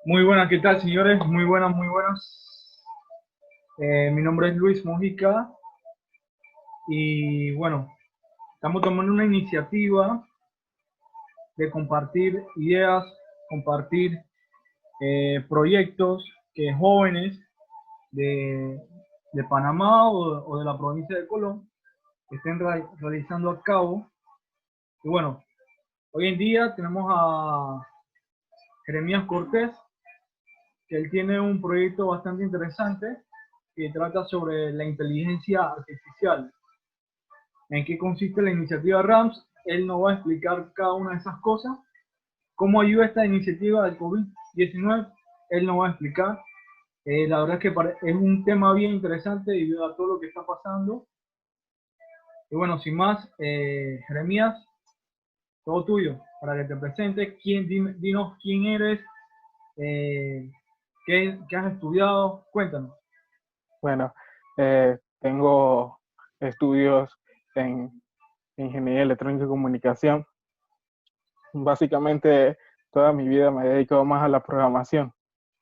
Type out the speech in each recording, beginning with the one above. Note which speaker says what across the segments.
Speaker 1: Muy buenas, ¿qué tal, señores? Muy buenas, muy buenas. Mi nombre es Luis Mojica y bueno, estamos tomando una iniciativa de compartir ideas, compartir proyectos que jóvenes de, de Panamá o de la provincia de Colón estén realizando a cabo. Y bueno, hoy en día tenemos a Jeremías Cortés, que él tiene un proyecto bastante interesante que trata sobre la inteligencia artificial. ¿En qué consiste la iniciativa RAMS? Él nos va a explicar cada una de esas cosas. ¿Cómo ayuda esta iniciativa del COVID-19? Él nos va a explicar. La verdad es que es un tema bien interesante debido a todo lo que está pasando. Y bueno, sin más, Jeremías, todo tuyo, para que te presentes. Dinos quién eres, eh, qué has estudiado, cuéntanos.
Speaker 2: Bueno, tengo estudios en ingeniería electrónica y comunicación. Básicamente, toda mi vida me he dedicado más a la programación,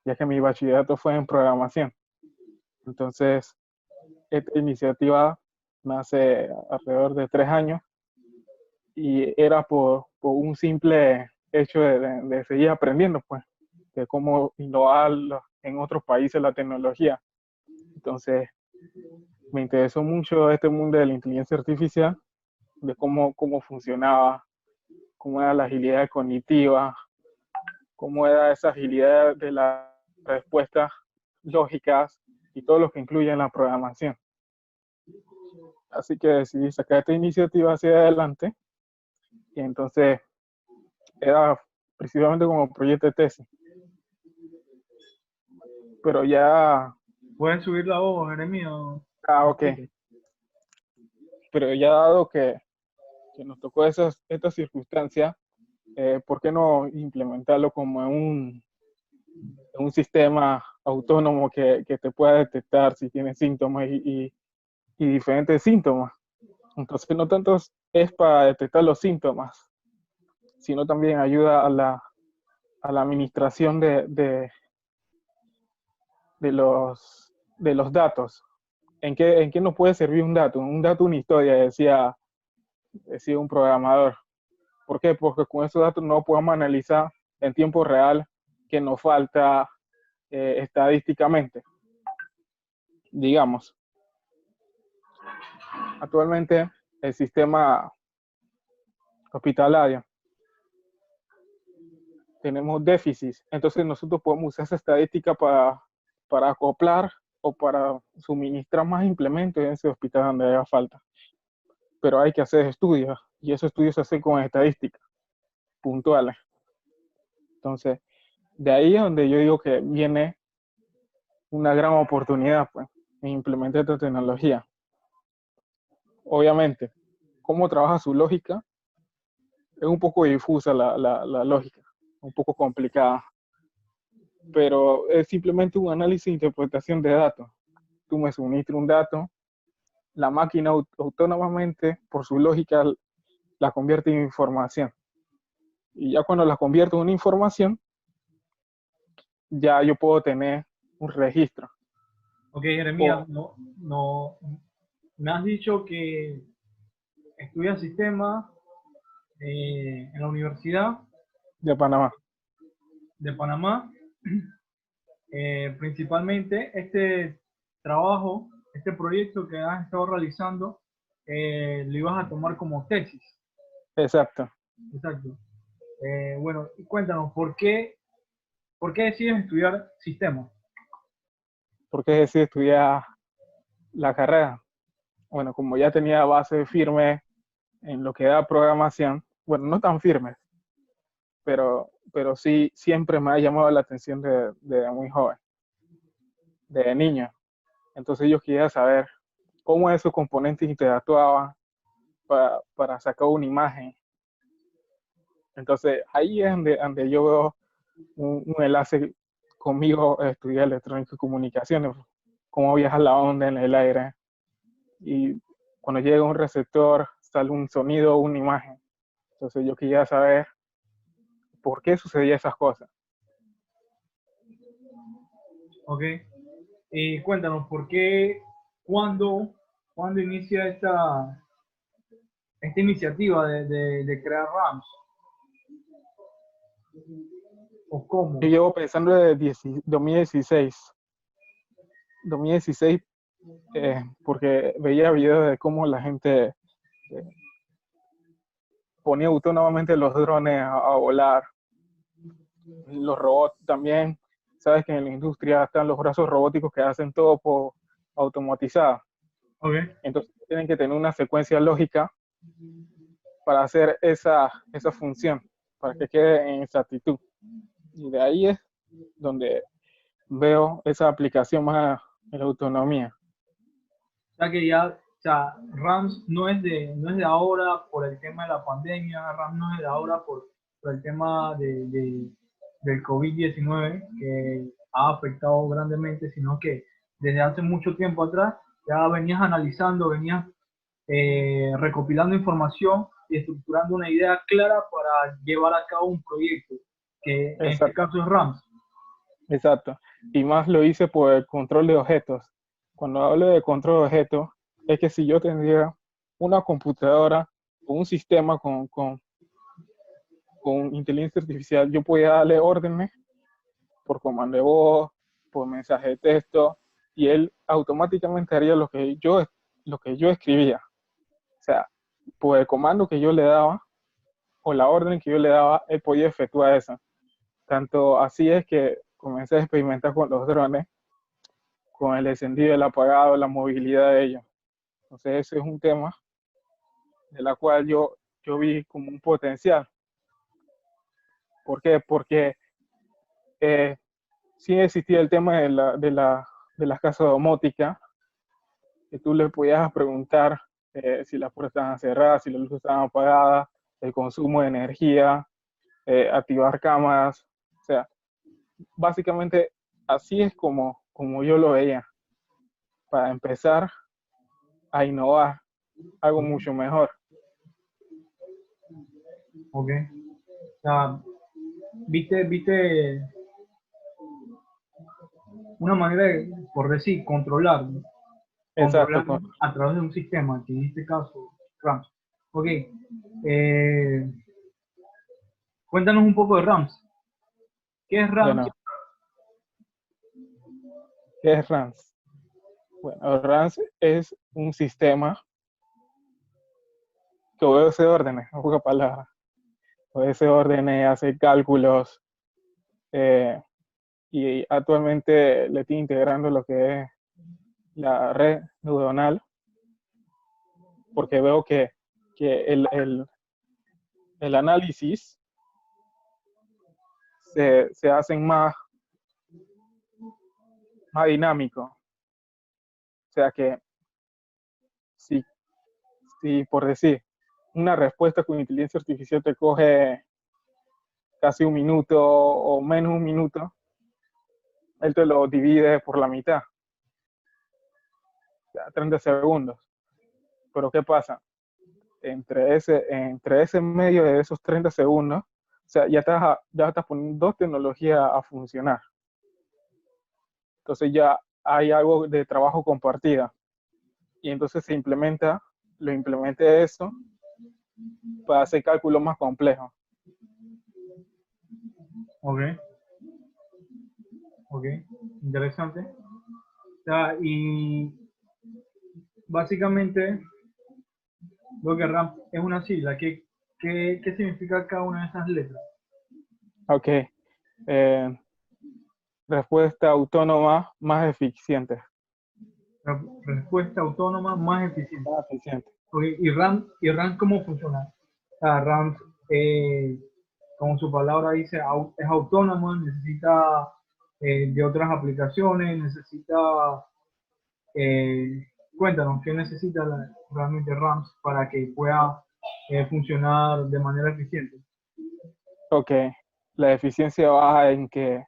Speaker 2: ya que mi bachillerato fue en programación. Entonces, esta iniciativa nace alrededor de 3 años y era por un simple hecho de seguir aprendiendo, pues, de cómo innovar en otros países la tecnología. Entonces, me interesó mucho este mundo de la inteligencia artificial, de cómo funcionaba, cómo era la agilidad cognitiva, cómo era esa agilidad de las respuestas lógicas y todo lo que incluye en la programación. Así que decidí sacar esta iniciativa hacia adelante y entonces era precisamente como proyecto de tesis. Pero ya,
Speaker 1: ¿Puedes subir la voz, Jeremías?
Speaker 2: ok, pero ya dado que nos tocó esta circunstancia, ¿por qué no implementarlo como en un sistema autónomo que te pueda detectar si tienes síntomas y diferentes síntomas? Entonces no tanto es para detectar los síntomas, sino también ayuda a la administración de los datos. ¿En qué nos puede servir un dato? Un dato, una historia, decía un programador. ¿Por qué? Porque con esos datos no podemos analizar en tiempo real qué nos falta estadísticamente. Digamos, actualmente el sistema hospitalario tenemos déficits, entonces nosotros podemos usar esa estadística para acoplar o para suministrar más implementos en ese hospital donde haya falta. Pero hay que hacer estudios y esos estudios se hacen con estadísticas puntuales. Entonces, de ahí es donde yo digo que viene una gran oportunidad, pues, en implementar esta tecnología. Obviamente, cómo trabaja su lógica, es un poco difusa la lógica, un poco complicada, pero es simplemente un análisis e interpretación de datos. Tú me suministras un dato, la máquina autónomamente, por su lógica, la convierte en información. Y ya cuando la convierto en una información, ya yo puedo tener un registro.
Speaker 1: Ok, Jeremías, me has dicho que estudias sistemas en la Universidad
Speaker 2: De Panamá.
Speaker 1: de Panamá. Principalmente este trabajo, este proyecto que has estado realizando, lo ibas a tomar como tesis.
Speaker 2: Exacto.
Speaker 1: Exacto. Bueno, y cuéntanos, ¿por qué decides estudiar sistemas?
Speaker 2: Porque decidí estudiar la carrera. Bueno, como ya tenía base firme en lo que era programación, bueno, no tan firme, pero sí siempre me ha llamado la atención de muy joven, de niño. Entonces yo quería saber cómo esos componentes interactuaban para sacar una imagen. Entonces ahí es donde yo veo un enlace conmigo a estudiar electrónica y comunicaciones, cómo viaja la onda en el aire y cuando llega un receptor sale un sonido o una imagen. Entonces yo quería saber por qué sucedían esas cosas.
Speaker 1: Ok. Y cuéntanos, ¿por qué, cuándo inicia esta iniciativa de crear RAMs? ¿O
Speaker 2: Yo
Speaker 1: cómo?
Speaker 2: llevo pensando desde 2016. 2016, porque veía videos de cómo la gente ponía autónomamente los drones a volar, los robots también. Sabes que en la industria están los brazos robóticos que hacen todo por automatizado.
Speaker 1: Ok.
Speaker 2: Entonces tienen que tener una secuencia lógica para hacer esa función, para que quede en exactitud. Y de ahí es donde veo esa aplicación más en la autonomía.
Speaker 1: O sea que ya, o sea, RAMs no es de ahora por el tema de la pandemia, RAMs no es de ahora por el tema del COVID-19 que ha afectado grandemente, sino que desde hace mucho tiempo atrás ya venías analizando, venías recopilando información y estructurando una idea clara para llevar a cabo un proyecto, que en este
Speaker 2: Exacto,
Speaker 1: caso es RAMs.
Speaker 2: exacto. Y más lo hice por el control de objetos. Cuando hablo de control de objetos, es que si yo tendría una computadora o un sistema con inteligencia artificial, yo podía darle órdenes por comando de voz, por mensaje de texto, y él automáticamente haría lo que yo escribía. O sea, por el comando que yo le daba o la orden que yo le daba, él podía efectuar eso. Tanto así es que comencé a experimentar con los drones, con el encendido, el apagado, la movilidad de ellos. Entonces ese es un tema de la cual yo vi como un potencial. ¿Por qué? Porque sí existía el tema de las casas domóticas, que tú le podías preguntar si las puertas estaban cerradas, si las luces estaban apagadas, el consumo de energía, activar cámaras. O sea, básicamente así es como yo lo veía, para empezar a innovar algo mucho mejor.
Speaker 1: Ok. O sea, viste una manera de, por decir, controlar, ¿no?
Speaker 2: Exacto.
Speaker 1: Controlar a través de un sistema, que en este caso, RAMs. Ok, cuéntanos un poco de RAMs. ¿Qué es RAMs?
Speaker 2: Bueno, ¿qué es RANS? Bueno, RANS es un sistema que obedece órdenes, en pocas palabras. Obedece órdenes, hace cálculos, eh, y actualmente le estoy integrando lo que es la red neuronal, porque veo que el análisis se hacen más dinámico. O sea que si, si por decir una respuesta con inteligencia artificial te coge casi un minuto o menos un minuto, él te lo divide por la mitad, o sea, 30 segundos. Pero ¿qué pasa? Entre ese medio de esos 30 segundos, o sea, ya estás poniendo dos tecnologías a funcionar. Entonces ya hay algo de trabajo compartida. Y entonces lo implementé eso para hacer cálculos más complejos.
Speaker 1: Ok, ok, interesante. O sea, y básicamente lo que RAM es una sigla. ¿Qué significa cada una de esas letras?
Speaker 2: Ok. Eh, Respuesta autónoma más eficiente.
Speaker 1: Respuesta autónoma más eficiente.
Speaker 2: Más eficiente.
Speaker 1: Ok, y RAM cómo funciona? O sea, RAM, como su palabra dice, es autónoma, necesita de otras aplicaciones, necesita, cuéntanos, ¿qué necesita realmente RAM para que pueda funcionar de manera eficiente?
Speaker 2: Ok. La eficiencia baja en que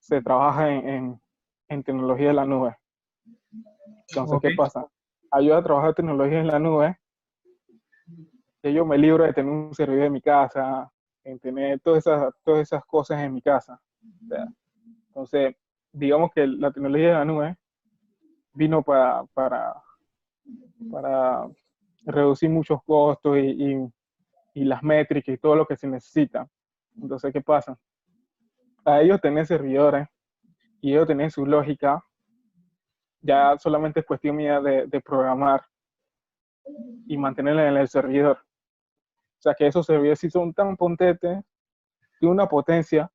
Speaker 2: se trabaja en tecnología de la nube. Entonces,
Speaker 1: Ok,
Speaker 2: ¿qué pasa? Ayuda a trabajar tecnología en la nube, que yo me libro de tener un servidor en mi casa, en tener todas esas cosas en mi casa. O sea, entonces, digamos que la tecnología de la nube vino para reducir muchos costos y las métricas y todo lo que se necesita. Entonces, ¿qué pasa? A ellos tener servidores y ellos tener su lógica, ya solamente es cuestión mía de programar y mantenerla en el servidor. O sea, que esos servidores sí son tan potentes, de una potencia,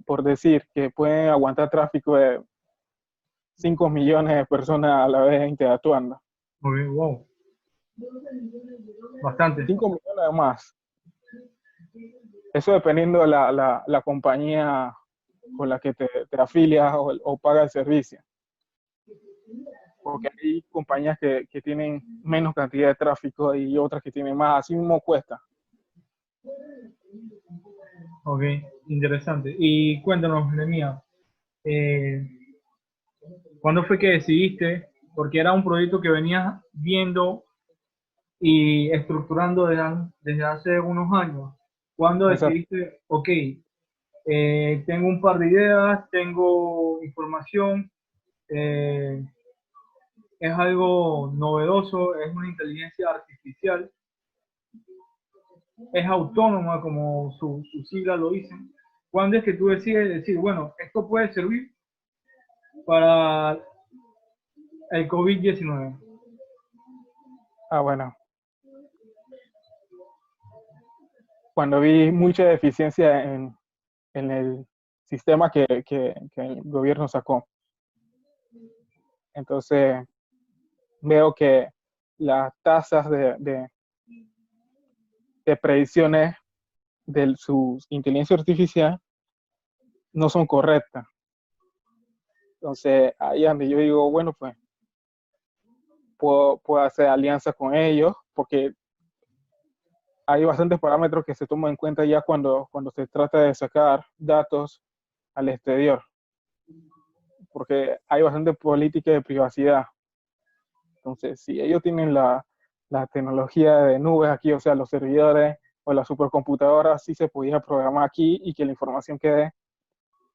Speaker 2: por decir, que pueden aguantar tráfico de 5 millones de personas a la vez interactuando.
Speaker 1: Muy bien, wow. Bastante.
Speaker 2: 5 millones más. Eso dependiendo de la compañía con la que te afilias o paga el servicio. Porque hay compañías que tienen menos cantidad de tráfico y otras que tienen más. Así mismo cuesta.
Speaker 1: Ok, interesante. Y cuéntanos, Nemía, eh, ¿cuándo fue que decidiste? Porque era un proyecto que venías viendo y estructurando desde hace unos años. ¿Cuándo
Speaker 2: Exacto.
Speaker 1: decidiste, ok, tengo un par de ideas, tengo información, eh, es algo novedoso, es una inteligencia artificial, es autónoma como su sigla lo dicen? ¿Cuándo es que tú decides decir, bueno, esto puede servir para el COVID-19?
Speaker 2: Ah, bueno. Cuando vi mucha deficiencia en el sistema que el gobierno sacó. Entonces, veo que las tasas de predicciones de su inteligencia artificial no son correctas. Entonces, ahí es donde yo digo, bueno, pues puedo hacer alianzas con ellos, porque hay bastantes parámetros que se toman en cuenta ya cuando se trata de sacar datos al exterior, porque hay bastante política de privacidad. Entonces, si ellos tienen la tecnología de nubes aquí, o sea, los servidores o las supercomputadoras, sí se podía programar aquí y que la información quede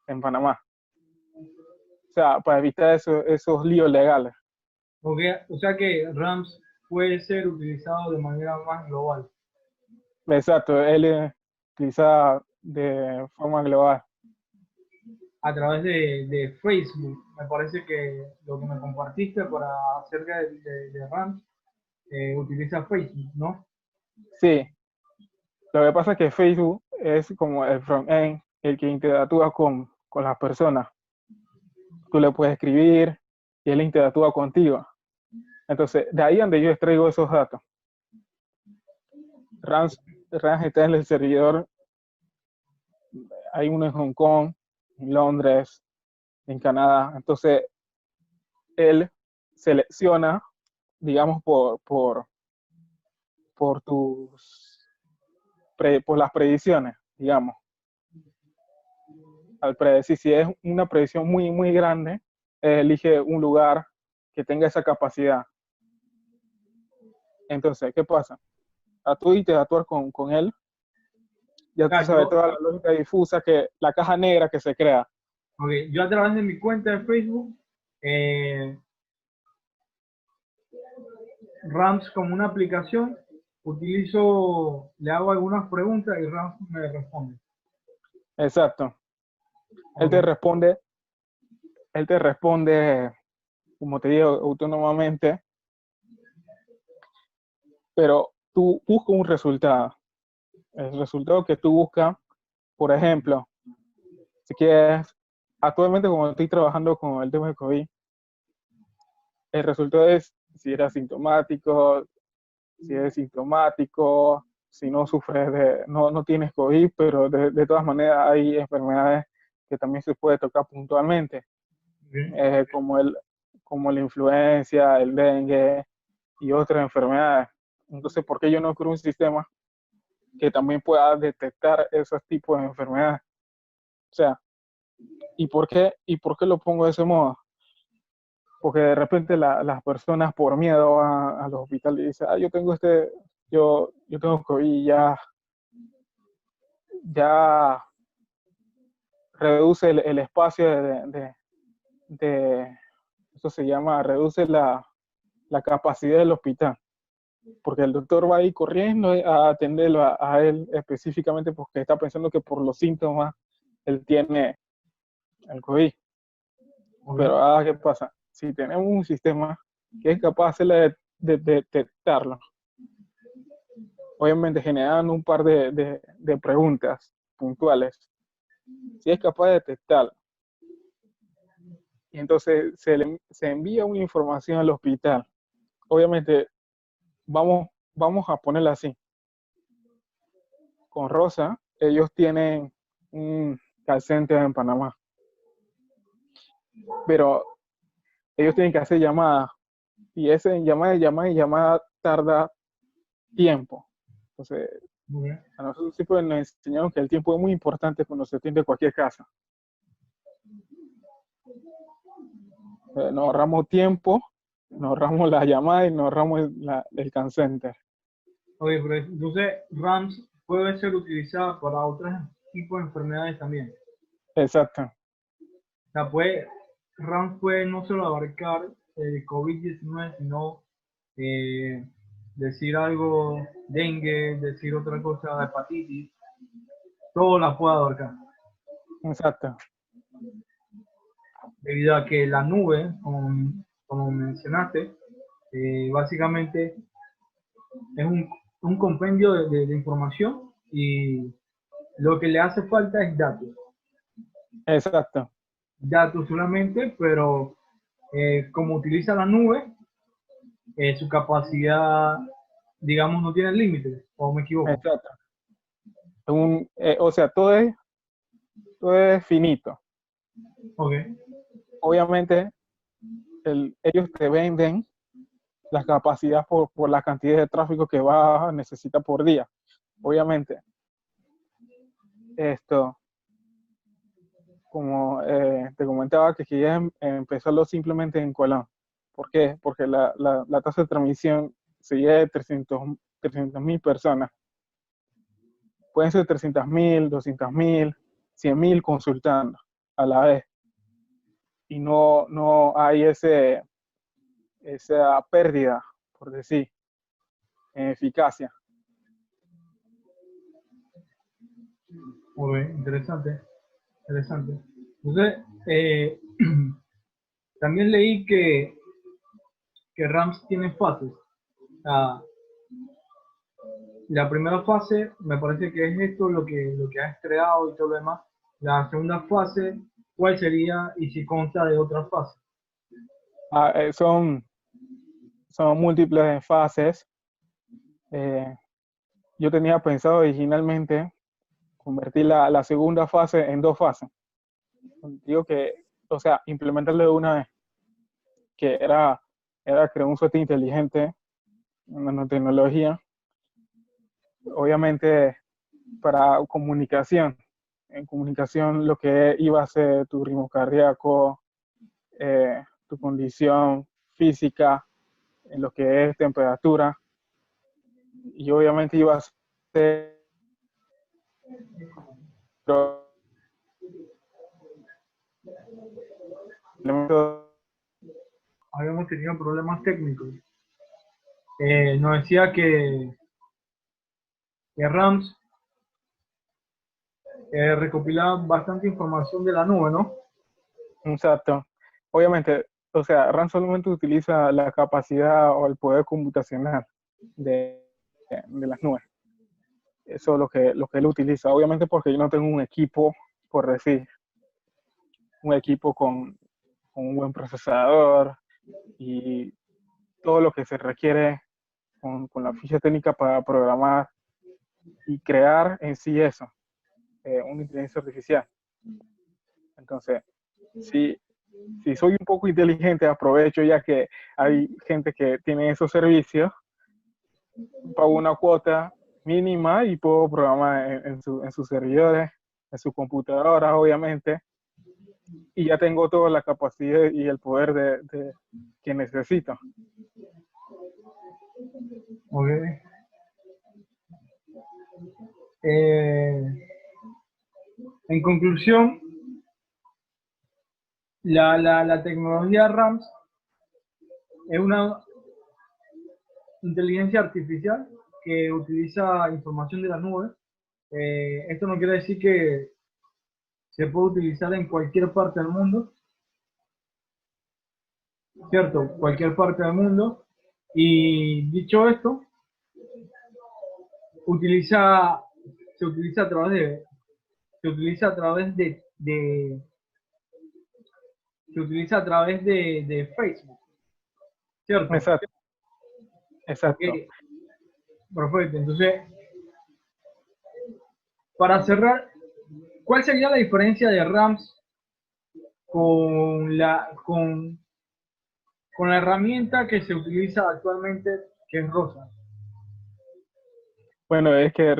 Speaker 2: en Panamá. O sea, para evitar esos líos legales.
Speaker 1: O sea que RAMS puede ser utilizado de manera más global.
Speaker 2: Exacto, él es utilizada de forma global.
Speaker 1: A través de Facebook. Me parece que lo que me compartiste para acerca de RAMS utiliza Facebook, ¿no?
Speaker 2: Sí, lo que pasa es que Facebook es como el front-end, el que interactúa con las personas. Tú le puedes escribir y él interactúa contigo. Entonces, de ahí donde yo extraigo esos datos. RAMS está en el servidor, hay uno en Hong Kong, en Londres, en Canadá. Entonces, él selecciona, digamos, por por las predicciones, digamos. Al predecir, si es una predicción muy, muy grande, elige un lugar que tenga esa capacidad. Entonces, ¿qué pasa? A tú interactuar con él, ya tú
Speaker 1: Ah,
Speaker 2: sabes toda la lógica difusa, que la caja negra que se crea.
Speaker 1: yo a través de mi cuenta de Facebook, eh, RAMS como una aplicación, le hago algunas preguntas y RAMS me responde.
Speaker 2: Exacto. Él
Speaker 1: Ok,
Speaker 2: te responde, él te responde, como te digo, autónomamente, pero tú buscas un resultado. El resultado que tú buscas, por ejemplo, si quieres, actualmente como estoy trabajando con el tema de COVID, el resultado es si eres sintomático, si eres sintomático, si no sufres no tienes COVID, pero de todas maneras hay enfermedades que también se puede tocar puntualmente,
Speaker 1: bien.
Speaker 2: como como la influencia, el dengue y otras enfermedades. Entonces, ¿por qué yo no creo un sistema que también pueda detectar esos tipos de enfermedades? O sea, ¿y por qué lo pongo de ese modo? Porque de repente las personas por miedo a los hospitales dicen, yo tengo yo tengo COVID y ya reduce el espacio eso se llama, reduce la capacidad del hospital, porque el doctor va a ir corriendo a atenderlo a él específicamente porque está pensando que por los síntomas él tiene el COVID. Pero ¿qué pasa? Si tenemos un sistema que es capaz de detectarlo, obviamente generando un par de preguntas puntuales, si es capaz de detectarlo, y entonces se envía una información al hospital. Obviamente, vamos a ponerla así. Con Rosa, ellos tienen un call center en Panamá, pero ellos tienen que hacer llamadas, y ese llamada tarda tiempo. Entonces, a nosotros siempre nos enseñaron que el tiempo es muy importante cuando se atiende cualquier caso. Nos ahorramos tiempo, nos ahorramos la llamada y nos ahorramos el call center.
Speaker 1: Oye, pero entonces RAMS puede ser utilizada para otros tipos de enfermedades también.
Speaker 2: Exacto.
Speaker 1: O sea, RAMS puede no solo abarcar el COVID-19, sino decir algo, dengue, decir otra cosa, hepatitis, todo la puede abarcar.
Speaker 2: Exacto.
Speaker 1: Debido a que la nube, como mencionaste, básicamente es un compendio de información y lo que le hace falta es datos.
Speaker 2: Exacto.
Speaker 1: Datos solamente, pero como utiliza la nube, su capacidad, digamos, no tiene límites, o me equivoco.
Speaker 2: Exacto. O sea, todo es finito.
Speaker 1: Okay.
Speaker 2: Obviamente, ellos te venden la capacidad por la cantidad de tráfico que vas a necesitar por día. Obviamente, esto, como te comentaba, que quería empezarlo simplemente en Colón. ¿Por qué? Porque la tasa de transmisión sería de 300,000 personas. Pueden ser 300,000, 200,000, 100,000 consultando a la vez. Y no hay esa pérdida, por decir, en eficacia.
Speaker 1: Muy bien, interesante. Entonces, también leí que RAMS tiene fases. La primera fase me parece que es esto lo que has creado y todo lo demás. La segunda fase, ¿cuál sería y si consta de otra fase?
Speaker 2: Son múltiples fases. Yo tenía pensado originalmente convertir la segunda fase en 2 fases. Digo que, o sea, implementarlo de una vez, que era crear un software inteligente, una nanotecnología, obviamente para comunicación. En comunicación lo que iba a ser tu ritmo cardíaco, tu condición física, en lo que es temperatura, y obviamente iba a ser
Speaker 1: Habíamos tenido problemas técnicos. Nos decía que RAMS recopila bastante información de la nube, ¿no?
Speaker 2: Exacto. Obviamente, o sea, RAM solamente utiliza la capacidad o el poder computacional de las nubes. Eso es lo que él utiliza. Obviamente porque yo no tengo un equipo, por decir, un equipo con un buen procesador y todo lo que se requiere con la ficha técnica para programar y crear en sí eso, una inteligencia artificial. Entonces, si soy un poco inteligente, aprovecho ya que hay gente que tiene esos servicios, pago una cuota mínima y puedo programar en sus servidores, en sus computadoras, obviamente, y ya tengo toda la capacidad y el poder que necesito.
Speaker 1: Ok. Eh, en conclusión, la tecnología RAMS es una inteligencia artificial que utiliza información de la nube. Esto no quiere decir que se puede utilizar en cualquier parte del mundo, ¿cierto? Cualquier parte del mundo. Y dicho esto, utiliza, se utiliza a través de, se utiliza a través se utiliza a través de Facebook, ¿cierto?
Speaker 2: Exacto,
Speaker 1: Ok,
Speaker 2: exacto.
Speaker 1: perfecto. Entonces, para cerrar, ¿cuál sería la diferencia de RAMS con la herramienta que se utiliza actualmente, que es ROSA?
Speaker 2: Bueno, es que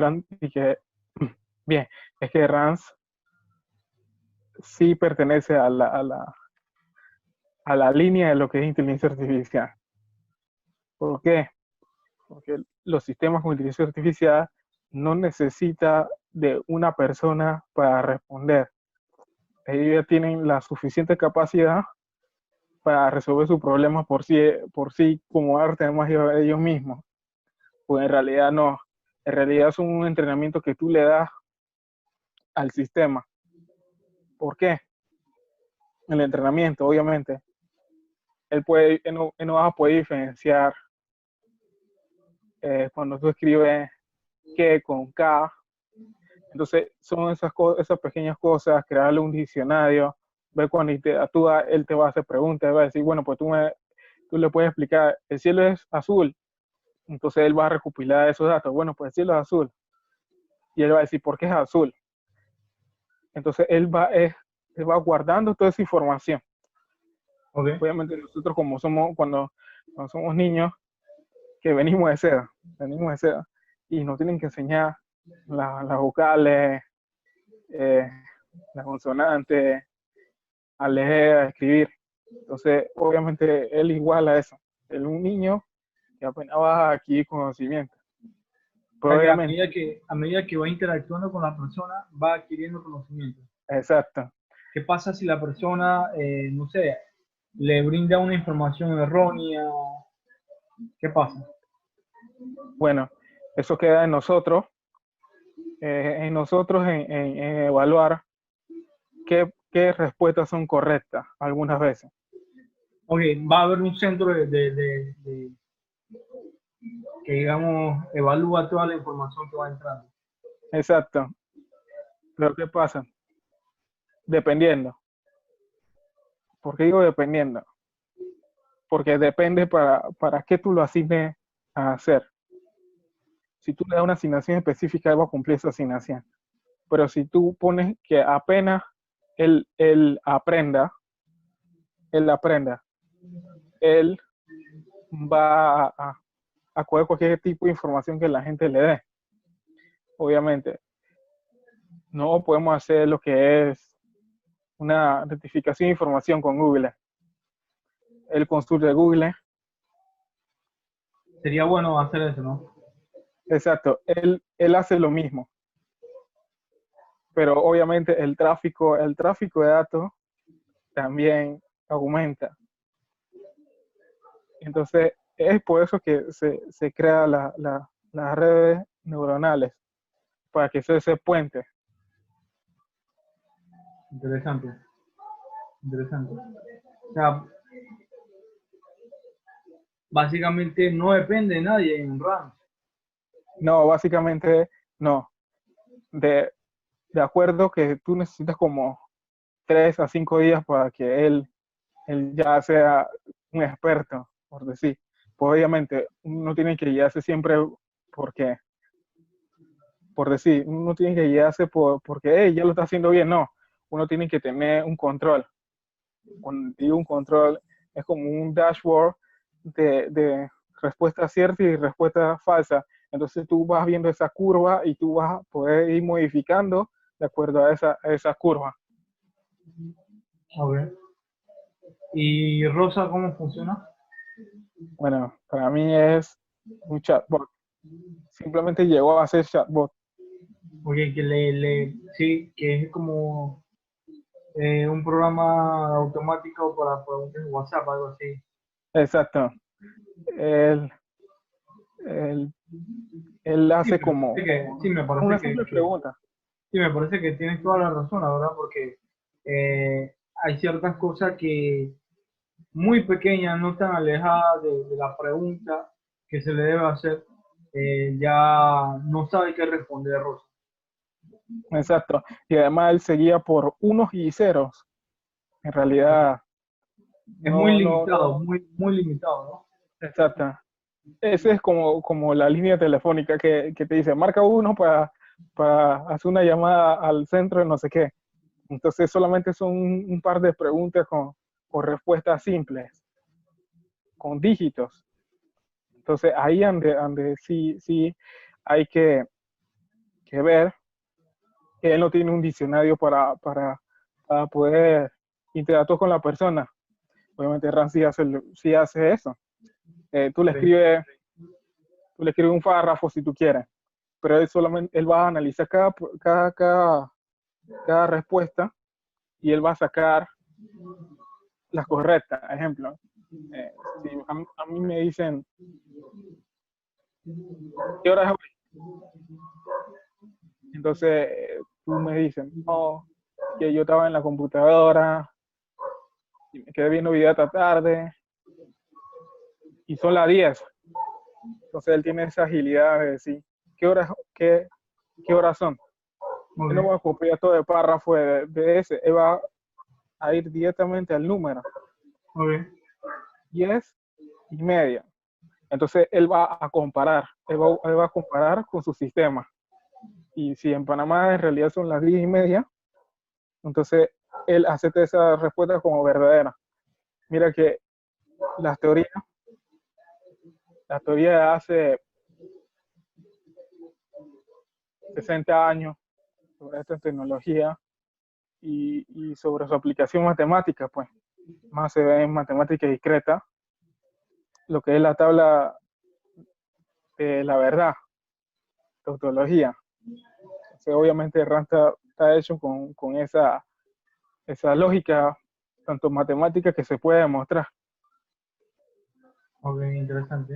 Speaker 2: bien, es que RANS sí pertenece a la línea de lo que es inteligencia artificial. ¿Por qué? Porque los sistemas con inteligencia artificial no necesita de una persona para responder. Ellos ya tienen la suficiente capacidad para resolver sus problemas por sí como arte más ellos mismos. Pues en realidad no. En realidad es un entrenamiento que tú le das al sistema. ¿Por qué? El entrenamiento, obviamente. Él no va a poder diferenciar cuando tú escribes que con K. Entonces, son esas pequeñas cosas, crearle un diccionario, ver cuando interactúa, él te va a hacer preguntas, va a decir, bueno, pues tú le puedes explicar, el cielo es azul, entonces él va a recopilar esos datos, bueno, pues el cielo es azul, y él va a decir, ¿por qué es azul? Entonces, él va guardando toda esa información.
Speaker 1: Ok.
Speaker 2: Obviamente nosotros cuando somos niños, que venimos de seda, y nos tienen que enseñar las vocales, eh, las consonantes, a leer, a escribir. Entonces, obviamente, él igual a eso. Él es un niño que apenas va a adquirir conocimiento.
Speaker 1: O
Speaker 2: Pero
Speaker 1: sea que
Speaker 2: obviamente,
Speaker 1: a medida que va interactuando con la persona, va adquiriendo conocimiento.
Speaker 2: exacto.
Speaker 1: ¿Qué pasa si la persona, no sé, le brinda una información errónea? ¿Qué pasa?
Speaker 2: Bueno, eso queda en nosotros en evaluar qué respuestas son correctas algunas veces.
Speaker 1: Ok, va a haber un centro que, digamos, evalúa toda la información que va entrando.
Speaker 2: Exacto. Pero ¿qué pasa? Dependiendo. ¿Por qué digo dependiendo? Porque depende para qué tú lo asignes a hacer. Si tú le das una asignación específica, él va a cumplir esa asignación. Pero si tú pones que apenas él aprenda, él va a coger cualquier tipo de información que la gente le dé. Obviamente, no podemos hacer lo que es una rectificación de información con Google. Él consulta Google,
Speaker 1: Sería bueno hacer eso, ¿no?
Speaker 2: exacto, él hace lo mismo, pero obviamente el tráfico de datos también aumenta. Entonces, es por eso que se crea las redes neuronales, para que sea ese puente.
Speaker 1: Interesante, interesante. O sea, básicamente no depende de nadie en RAM.
Speaker 2: No, básicamente no. De, de acuerdo que tú necesitas como 3 a 5 días para que él ya sea un experto, por decir. Pues obviamente uno tiene que guiarse siempre porque, por decir, uno tiene que guiarse porque hey, ya lo está haciendo bien, no. Uno tiene que tener un control. Cuando digo un control, es como un dashboard de respuesta cierta y respuesta falsa. Entonces tú vas viendo esa curva y tú vas a poder ir modificando de acuerdo a esa curva.
Speaker 1: A ver. ¿Y Rosa cómo funciona?
Speaker 2: Bueno, para mí es un chatbot. Simplemente llegó a ser chatbot.
Speaker 1: Oye, sí, que es como un programa automático para preguntas en WhatsApp, algo así.
Speaker 2: Exacto. Él, él, él
Speaker 1: Sí,
Speaker 2: hace
Speaker 1: me parece
Speaker 2: como
Speaker 1: que, sí, me
Speaker 2: una
Speaker 1: parece
Speaker 2: simple
Speaker 1: que
Speaker 2: pregunta.
Speaker 1: sí, me parece que tienes toda la razón, la verdad, porque hay ciertas cosas que muy pequeñas, no tan alejadas de la pregunta que se le debe hacer, ya no sabe qué responder, Rosa.
Speaker 2: Exacto. Y además él seguía por unos y ceros. En realidad,
Speaker 1: Es muy
Speaker 2: no.
Speaker 1: limitado, muy limitado, ¿no?
Speaker 2: Exacto. Ese es como la línea telefónica que te dice, marca uno para hacer una llamada al centro de no sé qué. Entonces solamente son un par de preguntas con respuestas simples, con dígitos. Entonces ahí ande sí hay que ver que él no tiene un diccionario para poder interactuar con la persona. Obviamente Ran sí hace eso. Tú le
Speaker 1: Sí.
Speaker 2: escribes tú le escribes un párrafo si tú quieres, pero él va a analizar cada respuesta y él va a sacar las correctas. Ejemplo, eh, si a mí me dicen, ¿qué hora es hoy? Entonces tú me dices, oh, que yo estaba en la computadora y me quedé viendo video esta tarde y son las 10. Entonces él tiene esa agilidad de decir, ¿qué horas son?
Speaker 1: Muy
Speaker 2: Él no
Speaker 1: bien,
Speaker 2: va a copiar todo el párrafo de ese, él va a ir directamente al número,
Speaker 1: muy bien.
Speaker 2: 10:30. Entonces él va a comparar, él va a comparar con su sistema. Y si en Panamá en realidad son las 10:30, entonces él acepta esa respuesta como verdadera. Mira que las teorías, las teorías de hace 60 años sobre esta tecnología y sobre su aplicación matemática, pues más se ve en matemática discreta, lo que es la tabla de la verdad, tautología. Entonces, obviamente RAN está hecho con esa lógica, tanto matemática que se puede demostrar.
Speaker 1: Ok, interesante.